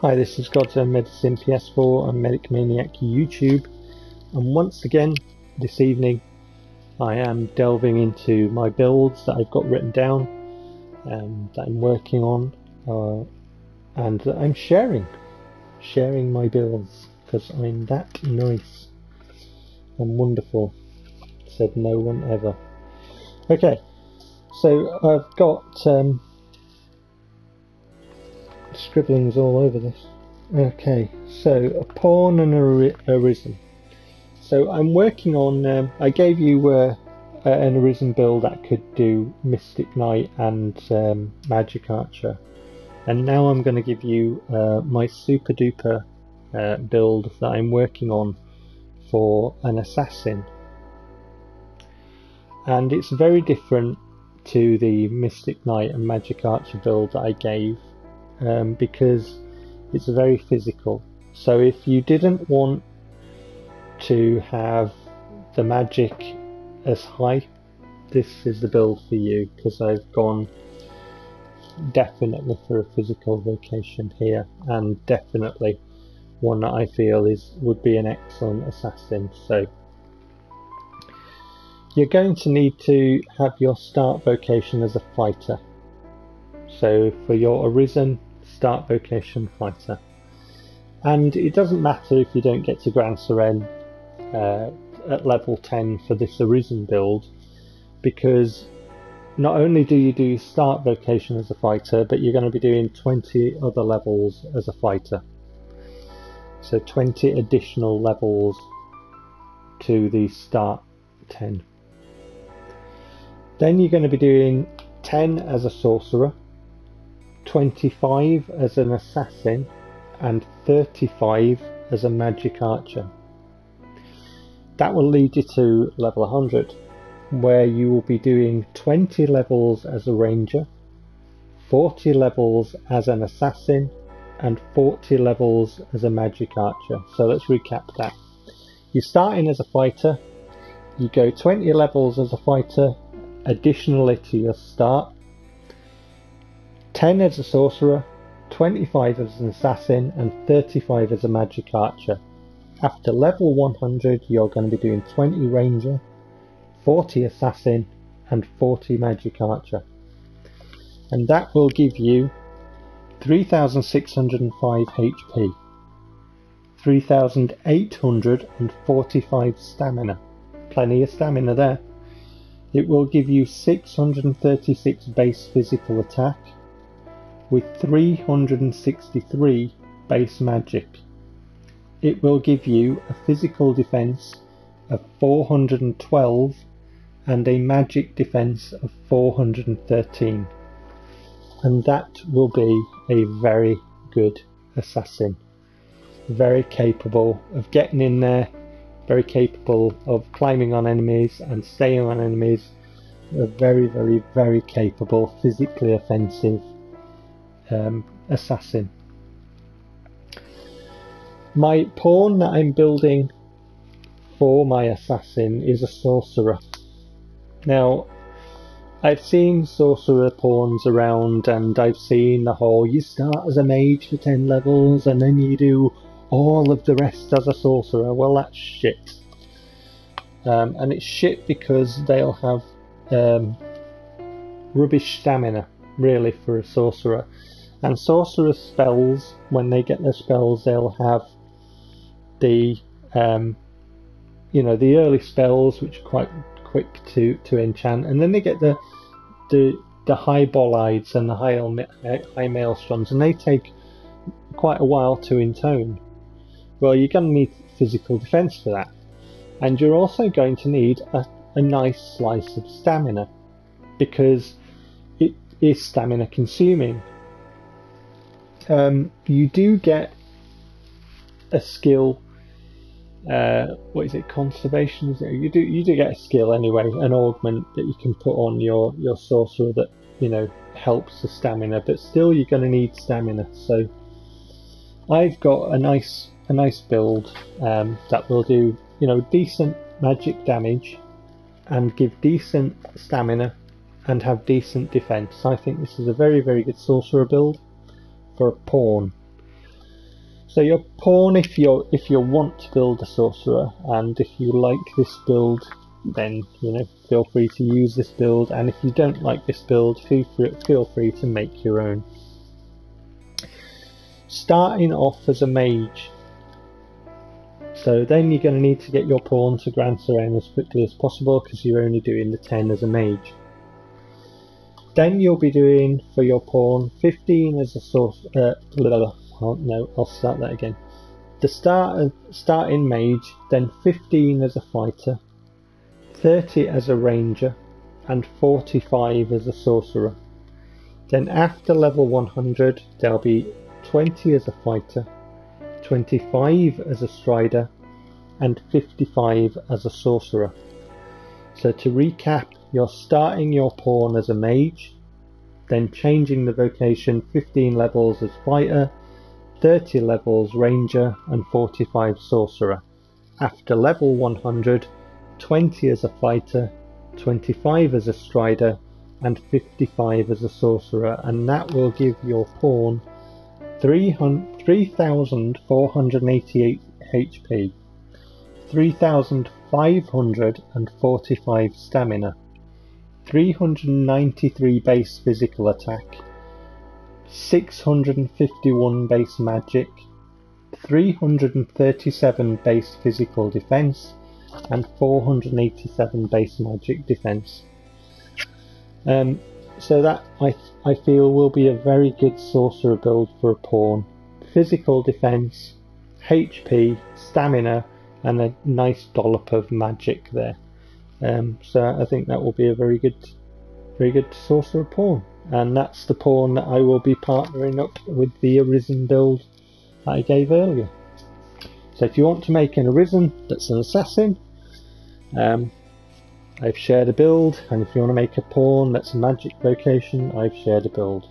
Hi, this is God's Own Medicine PS4 and Medic Maniac YouTube, and once again this evening I am delving into my builds that I've got written down that I'm working on, and that I'm sharing my builds because I'm that nice and wonderful, said no one ever. Okay, so I've got scribblings all over this. Okay, so a pawn and arisen. So I'm working on, I gave you an arisen build that could do Mystic Knight and Magic Archer, and now I'm going to give you my super duper build that I'm working on for an assassin, and it's very different to the Mystic Knight and Magic Archer build that I gave. Because it's very physical. So if you didn't want to have the magic as high, this is the build for you, because I've gone definitely for a physical vocation here, and definitely one that I feel would be an excellent assassin. So you're going to need to have your start vocation as a fighter. So for your arisen, start vocation fighter, and it doesn't matter if you don't get to Grand Seren at level 10 for this arisen build, because not only do you do start vocation as a fighter, but you're going to be doing 20 other levels as a fighter, so 20 additional levels to the start 10. Then you're going to be doing 10 as a sorcerer, 25 as an assassin, and 35 as a magic archer. That will lead you to level 100, where you will be doing 20 levels as a ranger, 40 levels as an assassin, and 40 levels as a magic archer. So let's recap that. You're starting as a fighter, you go 20 levels as a fighter additionally to your start, 10 as a sorcerer, 25 as an assassin, and 35 as a magic archer. After level 100 you're going to be doing 20 ranger, 40 assassin, and 40 magic archer. And that will give you 3605 HP, 3845 stamina, plenty of stamina there. It will give you 636 base physical attack, with 363 base magic. It will give you a physical defense of 412 and a magic defense of 413, and that will be a very good assassin, very capable of getting in there, very capable of climbing on enemies and staying on enemies, a very capable, physically offensive assassin. My pawn that I'm building for my assassin is a sorcerer. Now, I've seen sorcerer pawns around, and I've seen the whole you start as a mage for 10 levels and then you do all of the rest as a sorcerer. Well, that's shit. And it's shit because they'll have rubbish stamina, really, for a sorcerer. And sorcerer spells, when they get their spells, they'll have the the early spells, which are quite quick to enchant, and then they get the high bolides and the high maelstroms, and they take quite a while to intone. Well, you're going to need physical defense for that, and you're also going to need a nice slice of stamina, because it is stamina consuming. You do get a skill, what is it, conservation, is it? You do get a skill anyway, an augment that you can put on your sorcerer that helps the stamina, but still you're going to need stamina. So I've got a nice build that will do decent magic damage and give decent stamina and have decent defense. I think this is a very good sorcerer build for a pawn. So your pawn, if you want to build a sorcerer, and if you like this build, then feel free to use this build, and if you don't like this build, feel free to make your own. Starting off as a mage, so then you're going to need to get your pawn to Grand Serene as quickly as possible, because you're only doing the 10 as a mage. Then you'll be doing for your pawn 15 as a sorcerer. No, I'll start that again. The starting mage, then 15 as a fighter, 30 as a ranger, and 45 as a sorcerer. Then after level 100, there'll be 20 as a fighter, 25 as a strider, and 55 as a sorcerer. So to recap, you're starting your pawn as a mage, then changing the vocation 15 levels as fighter, 30 levels ranger, and 45 sorcerer. After level 100, 20 as a fighter, 25 as a strider, and 55 as a sorcerer, and that will give your pawn 3,488 HP, 3,545 stamina, 393 base physical attack, 651 base magic, 337 base physical defense, and 487 base magic defense. So that I feel will be a very good sorcerer build for a pawn. Physical defense, HP, stamina, and a nice dollop of magic there. So I think that will be a very good sorcerer pawn. And that's the pawn that I will be partnering up with the Arisen build that I gave earlier. So if you want to make an Arisen that's an assassin, I've shared a build, and if you want to make a pawn that's a magic vocation, I've shared a build.